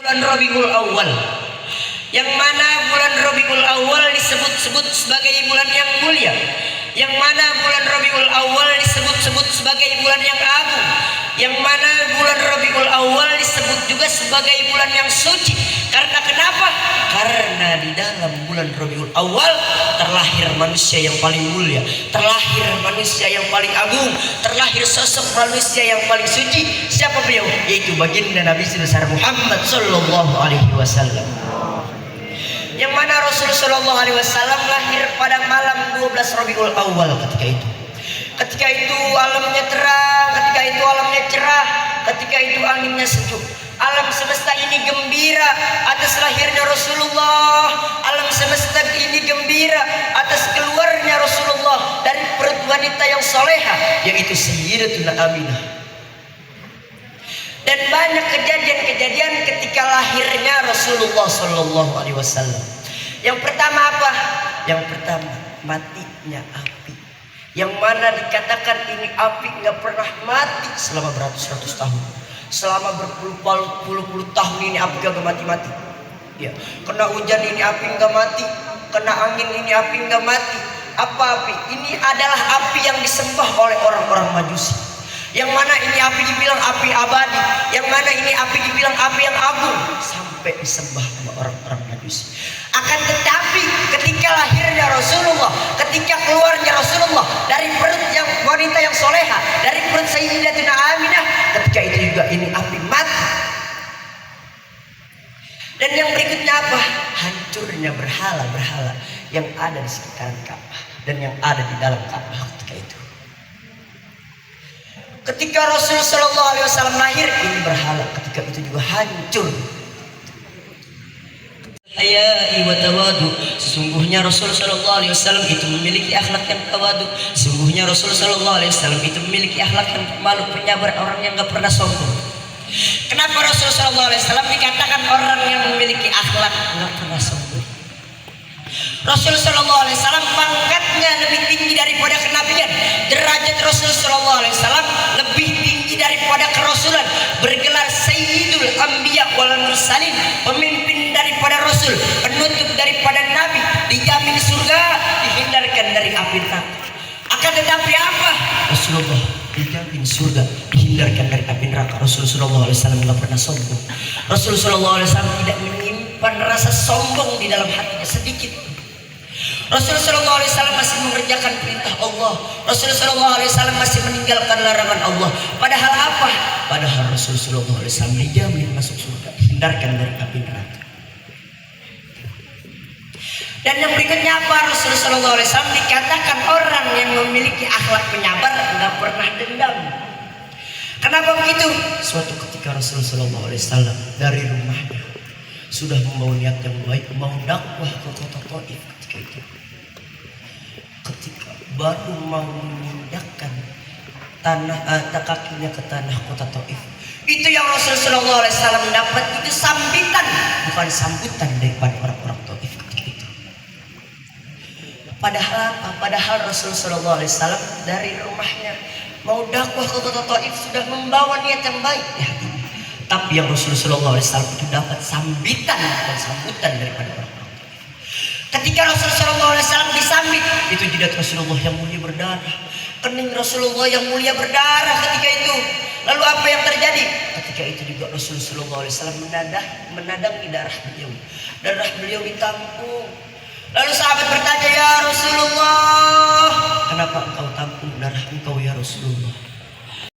bulan Rabiul Awal, yang mana bulan Rabiul Awal disebut-sebut sebagai bulan yang mulia, yang mana bulan Rabiul Awal disebut-sebut sebagai bulan yang agung, yang mana bulan Rabiul Awal disebut juga sebagai bulan yang suci. Karena kenapa? Karena di dalam bulan Rabiul Awal terlahir manusia yang paling mulia, terlahir manusia yang paling agung, terlahir sosok manusia yang paling suci. Siapa beliau? Yaitu baginda Nabi besar Muhammad sallallahu alaihi wasallam. Yang mana Rasul sallallahu alaihi wasallam lahir pada malam 12 Rabiul Awal ketika itu. Ketika itu alamnya terang, ketika itu alamnya cerah, ketika itu anginnya sejuk. Alam semesta ini gembira atas lahirnya Rasulullah. Alam semesta ini gembira atas keluarnya Rasulullah dari perut wanita yang soleha, yaitu Sayyidatuna Aminah. Dan banyak kejadian-kejadian ketika lahirnya Rasulullah Sallallahu Alaihi Wasallam. Yang pertama apa? Yang pertama matinya api, yang mana dikatakan ini api nggak pernah mati selama beratus-ratus tahun. Selama berpuluh-puluh tahun ini api gak mati-mati. Ya, kena hujan ini api nggak mati, kena angin ini api nggak mati. Apa api? Ini adalah api yang disembah oleh orang-orang Majusi. Yang mana ini api dibilang api abadi, yang mana ini api dibilang api yang agung, sampai disembah sama orang-orang Majusi. Akan tetapi ketika lahirnya Rasulullah, ketika keluarnya Rasulullah dari perut yang wanita yang soleha, dari perut Sayyidatuna Aminah, ketika itu juga ini api mati. Dan yang berikutnya apa? Hancurnya berhala-berhala yang ada di sekitaran Ka'bah dan yang ada di dalam Ka'bah ketika itu. Ketika Rasul Sallallahu Alaihi Wasallam lahir, ini berhala ketika itu juga hancur. Ayai wa tawadu, sesungguhnya Rasul Sallallahu Alaihi Wasallam itu memiliki akhlak yang tawadu. Sesungguhnya Rasul Sallallahu Alaihi Wasallam itu memiliki akhlak yang pemalu, penyabar, orang yang gak pernah sombong. Kenapa Rasul Sallallahu Alaihi Wasallam dikatakan orang yang memiliki akhlak gak pernah sombong? Rasul Sallallahu Alaihi Wasallam pangkatnya lebih tinggi daripada kenabian. Derajat Rasul Sallallahu Alaihi Wasallam lebih tinggi daripada kerasulan. Bergelar Sayyidul Anbiya wal Mursalin, pemimpin daripada Rasul, penutup daripada Nabi, dijamin surga, dihindarkan dari api neraka. Akan tetapi apa? Rasulullah dijamin surga, dihindarkan dari api neraka. Rasul Sallallahu Alaihi Wasallam tidak pernah sombong. Rasul Sallallahu Alaihi Wasallam tidak menyimpan rasa sombong di dalam hatinya sedikit. Rasul Sallallahu Alaihi Wasallam masih mengerjakan perintah Allah. Rasul Sallallahu Alaihi Wasallam masih meninggalkan larangan Allah. Padahal apa? Padahal Rasul Sallallahu Alaihi Wasallam dijamin masuk surga, dihindarkan dari api neraka. Dan yang berikutnya apa? Rasul Sallallahu Alaihi Wasallam dikatakan orang yang memiliki akhlak penyabar, nggak pernah dendam. Kenapa begitu? Suatu ketika Rasul Sallallahu Alaihi Wasallam dari rumahnya sudah membawa niat yang baik, mau dakwah ke kota Taif ketika itu. Ketika baru mau memindahkan kakinya ke tanah kota Taif, itu yang Rasul Sallallahu Alaihi Wasallam dapat itu sambitan, bukan sambutan daripada orang-orang Taif ketika itu. Padahal apa? Padahal Rasul Sallallahu Alaihi Wasallam dari rumahnya mau dakwah ke kota Taif sudah membawa niat yang baik di hatinya. Tapi yang Rasul Sallallahu Alaihi Wasallam itu dapat sambitan, bukan sambutan daripada orang-orang. Ketika Rasul Sallallahu Alaihi Wasallam disambit, itu jidat Rasulullah yang mulia berdarah, kening Rasulullah yang mulia berdarah ketika itu. Lalu apa yang terjadi? Ketika itu juga Rasul Sallallahu Alaihi Wasallam menadangi darah beliau. Darah beliau ditampung. Lalu sahabat bertanya, ya Rasulullah, kenapa engkau tampung darah engkau ya Rasulullah?